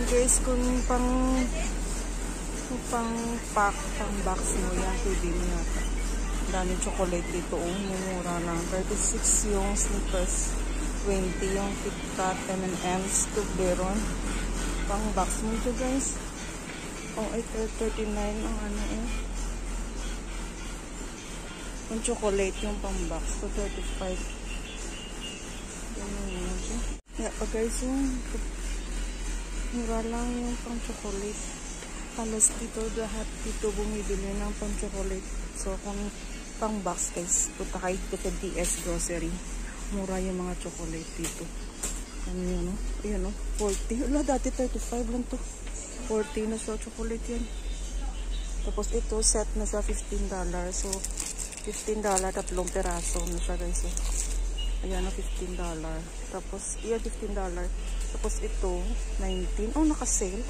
guys, kung pang pack, pang box mo yan, pwede mo yata. Daming chocolate dito, mura lang. 36 yung Snickers, 20 yung KitKat, M&M's, Toblerone. Pang box mo ito guys. Oh, ay 39 ang ano eh. Yung chocolate yung pang box, so 35. Yan yun siya. Kaya pa guys, yung mura lang yung pang chocolate. Halos dito, lahat dito bumibili ng pang chocolate. So kung pang box guys, punta kayo dito sa DS Grocery. Mura yung mga chocolate dito. Ano yun, no? Ayan, no? 40. Wala, dati 35 lang to. 40 na siya, chocolate yan. Tapos ito, set na siya $15. So, $15, tatlong peraso na siya guys. So, ayan, no? $15. Tapos, iya, $15. Tapos ito, 19. Oh, naka-sale.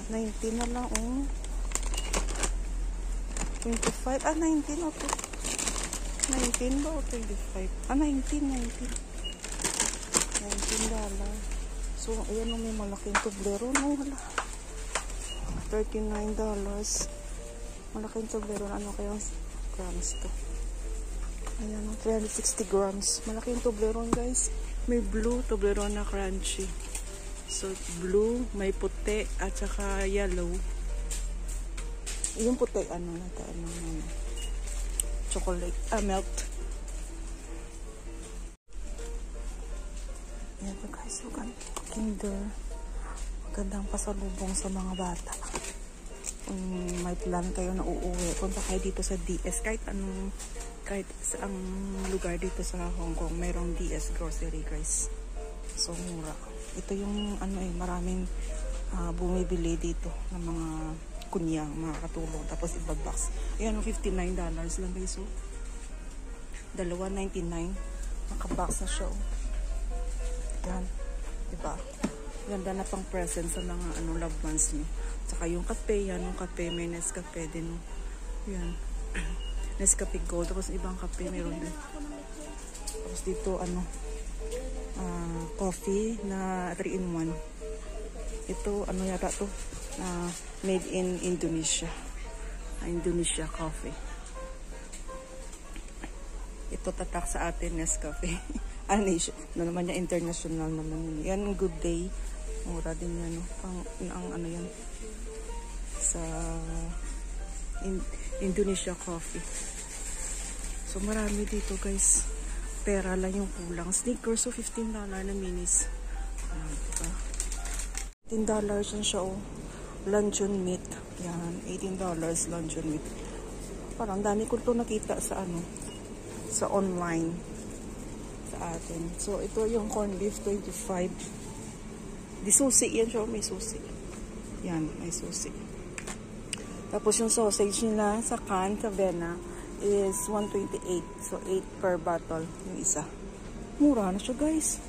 19 na lang, oh. 25. Ah, 19. Okay. 19 ba o 25? Ah, 19. $19. So, ayan o, may malaking Toblerone. No, wala. $39. Malaking Toblerone. Ano kayang grams to? Ayan o, 360 grams. Malaking Toblerone, guys. May blue Toblerone na crunchy. So, blue, may puti, at saka yellow. Yung puti, ano, chocolate, melt. Yan po guys, so Kinder. Magandang pasalubong sa mga bata. Kung may plan kayo na uuwi, punta kayo dito sa DS. Kahit saang lugar dito sa Hong Kong, mayroong DS Grocery guys. So, mura. Ito yung, maraming bumibili dito ng mga kunyang, mga katulong. Tapos iba-box. Ayan, $59 lang guys. So, $2.99. Naka-box na siya. Yan. Diba? Ganda na pang present sa mga loved ones niyo. Saka yung kape, yan. Yung kape, may Nescafe din. Yan. Nescafe Gold. Tapos ibang kape, meron din. Tapos dito, coffee na 3-in-1. Ito, yata to? Made in Indonesia. Indonesia coffee. Ito tatak sa atin, Nescafe. Naman niya, international naman. Yan, Good Day. Mura din yan. Yan. Sa Indonesia coffee. So, marami dito, guys. Pera lang yung kulang. Snickers, so $15 na minis. Diba? $10 yan siya, oh. Luncheon meat. Yan, $18 luncheon meat. Parang dami ko ito nakita sa sa online sa atin. So, ito yung corned beef, 25. Di susi yan siya, may susi. Yan, may susi. Tapos yung sausage nila sa can, sa Vena, is $128. So, 8 per bottle yung isa. Mura na siya, guys.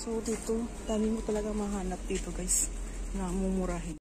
So, dito, dami mo talaga mahanap dito, guys, na mumurahin.